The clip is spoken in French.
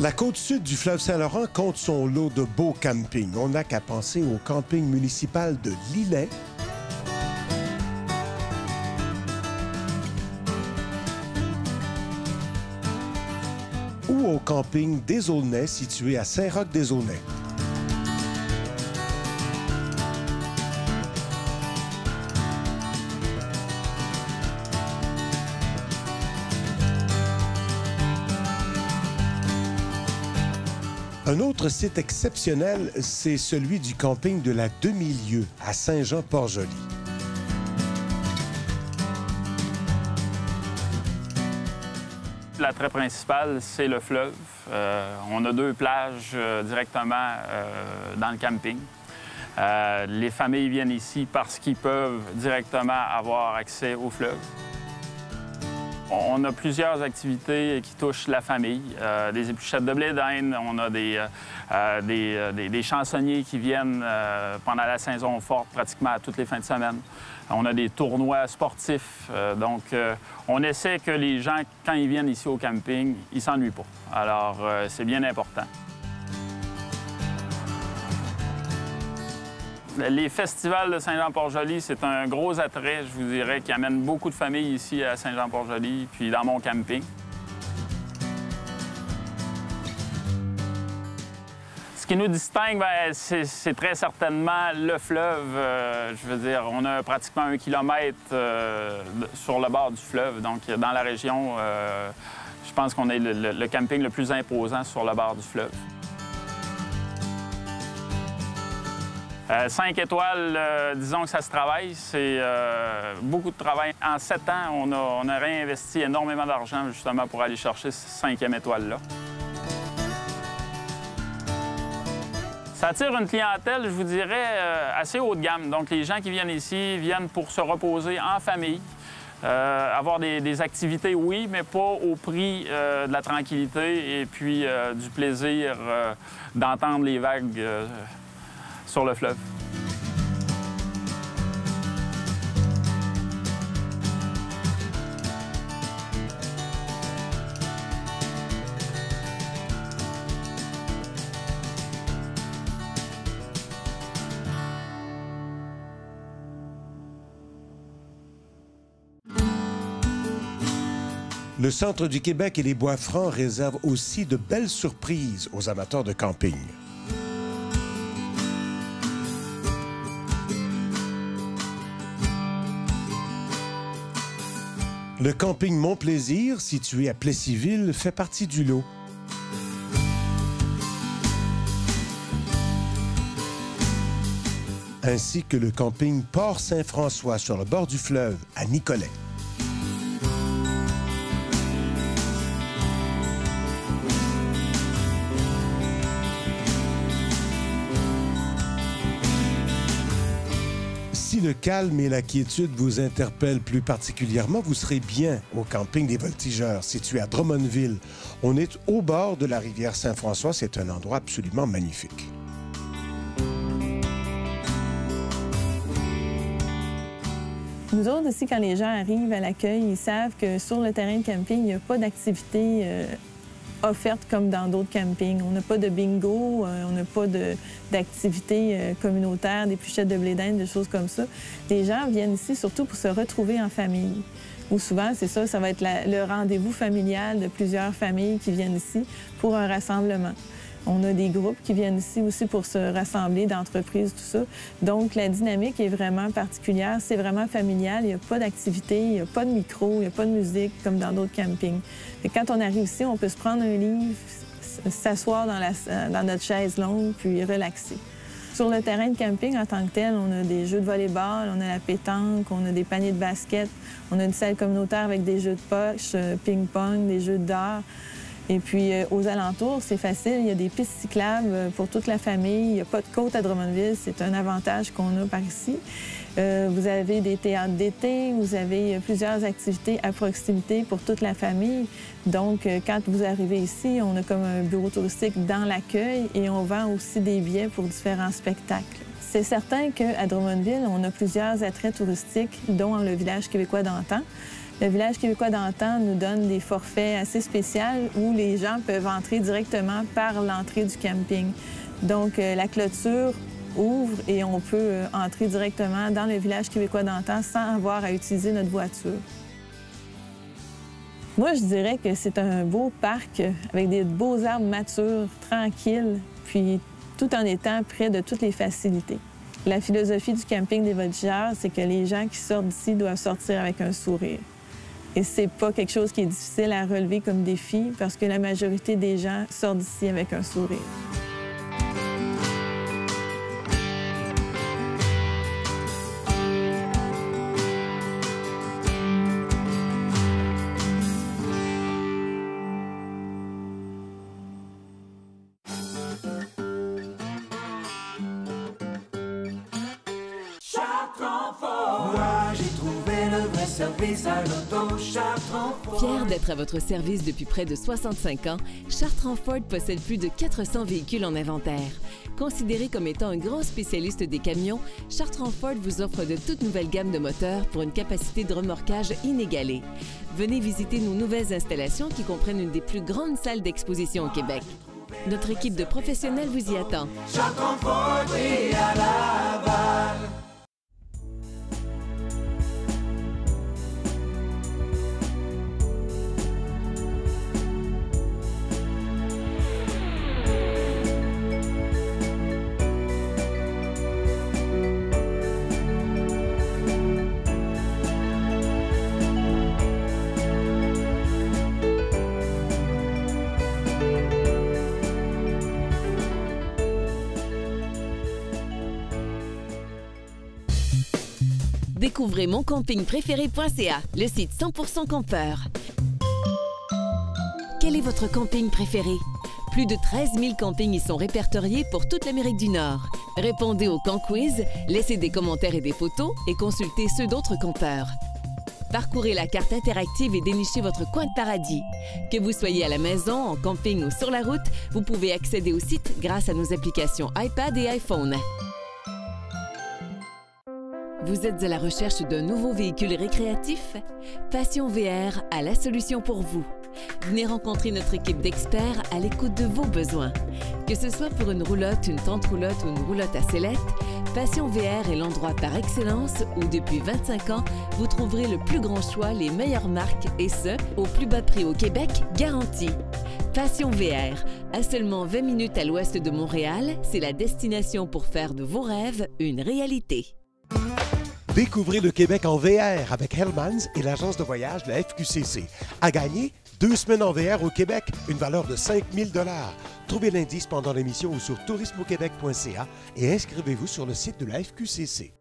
La côte sud du fleuve Saint-Laurent compte son lot de beaux campings. On n'a qu'à penser au camping municipal de Lillet, ou au camping des Aulnais, situé à Saint-Roch-des-Aulnais. Un autre site exceptionnel, c'est celui du camping de la Demi-Lieue à Saint-Jean-Port-Joli. L'attrait principal, c'est le fleuve. On a 2 plages directement dans le camping. Les familles viennent ici parce qu'ils peuvent directement avoir accès au fleuve. On a plusieurs activités qui touchent la famille. Des épluchettes de blé d'Inde, on a des chansonniers qui viennent pendant la saison forte, pratiquement à toutes les fins de semaine. On a des tournois sportifs. Donc, on essaie que les gens, quand ils viennent ici au camping, ils ne s'ennuient pas. Alors, c'est bien important. Les festivals de Saint-Jean-Port-Joli, c'est un gros attrait, je vous dirais, qui amène beaucoup de familles ici à Saint-Jean-Port-Joli, puis dans mon camping. Ce qui nous distingue, c'est très certainement le fleuve. Je veux dire, on a pratiquement 1 kilomètre sur le bord du fleuve. Donc, dans la région, je pense qu'on est le camping le plus imposant sur le bord du fleuve. 5 étoiles, disons que ça se travaille. C'est beaucoup de travail. En 7 ans, on a réinvesti énormément d'argent justement pour aller chercher cette 5e étoile-là. Ça attire une clientèle, je vous dirais, assez haut de gamme. Donc, les gens qui viennent ici viennent pour se reposer en famille, avoir des activités, oui, mais pas au prix de la tranquillité et puis du plaisir d'entendre les vagues sur le fleuve. Le centre du Québec et les Bois-Francs réservent aussi de belles surprises aux amateurs de camping. Le camping Mon-Plaisir, situé à Plessisville, fait partie du lot. Ainsi que le camping Port-Saint-François sur le bord du fleuve à Nicolet. Si le calme et la quiétude vous interpellent plus particulièrement, vous serez bien au camping des Voltigeurs, situé à Drummondville. On est au bord de la rivière Saint-François. C'est un endroit absolument magnifique. Nous autres aussi, quand les gens arrivent à l'accueil, ils savent que sur le terrain de camping, il n'y a pas d'activité offerte comme dans d'autres campings. On n'a pas de bingo, on n'a pas d'activités communautaires, d'épluchettes de blé d'Inde, des choses comme ça. Les gens viennent ici surtout pour se retrouver en famille. Ou souvent, c'est ça, ça va être le rendez-vous familial de plusieurs familles qui viennent ici pour un rassemblement. On a des groupes qui viennent ici aussi pour se rassembler, d'entreprises, tout ça. Donc, la dynamique est vraiment particulière. C'est vraiment familial. Il n'y a pas d'activité, il n'y a pas de micro, il n'y a pas de musique comme dans d'autres campings. Et quand on arrive ici, on peut se prendre un livre, s'asseoir dans notre chaise longue, puis relaxer. Sur le terrain de camping, en tant que tel, on a des jeux de volley-ball, on a la pétanque, on a des paniers de basket, on a une salle communautaire avec des jeux de poche, ping-pong, des jeux d'art. Et puis, aux alentours, c'est facile. Il y a des pistes cyclables pour toute la famille. Il n'y a pas de côte à Drummondville. C'est un avantage qu'on a par ici. Vous avez des théâtres d'été. Vous avez plusieurs activités à proximité pour toute la famille. Donc, quand vous arrivez ici, on a comme un bureau touristique dans l'accueil et on vend aussi des billets pour différents spectacles. C'est certain qu'à Drummondville, on a plusieurs attraits touristiques, dont le village québécois d'antan. Le Village québécois d'antan nous donne des forfaits assez spéciaux où les gens peuvent entrer directement par l'entrée du camping. Donc, la clôture ouvre et on peut entrer directement dans le Village québécois d'antan sans avoir à utiliser notre voiture. Moi, je dirais que c'est un beau parc avec des beaux arbres matures, tranquilles, puis tout en étant près de toutes les facilités. La philosophie du camping des Voltigeurs, c'est que les gens qui sortent d'ici doivent sortir avec un sourire. Et c'est pas quelque chose qui est difficile à relever comme défi parce que la majorité des gens sortent d'ici avec un sourire. Fier d'être à votre service depuis près de 65 ans, Chartrand Ford possède plus de 400 véhicules en inventaire. Considéré comme étant un grand spécialiste des camions, Chartrand Ford vous offre de toute nouvelle gamme de moteurs pour une capacité de remorquage inégalée. Venez visiter nos nouvelles installations qui comprennent une des plus grandes salles d'exposition au Québec. Notre équipe de professionnels vous y attend. Chartrand Ford et à Laval. Découvrez moncampingpréféré.ca, le site 100% campeur. Quel est votre camping préféré? Plus de 13 000 campings y sont répertoriés pour toute l'Amérique du Nord. Répondez au Camp Quiz, laissez des commentaires et des photos et consultez ceux d'autres campeurs. Parcourez la carte interactive et dénichez votre coin de paradis. Que vous soyez à la maison, en camping ou sur la route, vous pouvez accéder au site grâce à nos applications iPad et iPhone. Vous êtes à la recherche d'un nouveau véhicule récréatif? Passion VR a la solution pour vous. Venez rencontrer notre équipe d'experts à l'écoute de vos besoins. Que ce soit pour une roulotte, une tente roulotte ou une roulotte à sellette, Passion VR est l'endroit par excellence où, depuis 25 ans, vous trouverez le plus grand choix, les meilleures marques et ce, au plus bas prix au Québec, garanti. Passion VR, à seulement 20 minutes à l'ouest de Montréal, c'est la destination pour faire de vos rêves une réalité. Découvrez le Québec en VR avec Hellmans et l'agence de voyage de la FQCC. À gagner, 2 semaines en VR au Québec, une valeur de 5 000 $. Trouvez l'indice pendant l'émission ou sur tourismeauquebec.ca et inscrivez-vous sur le site de la FQCC.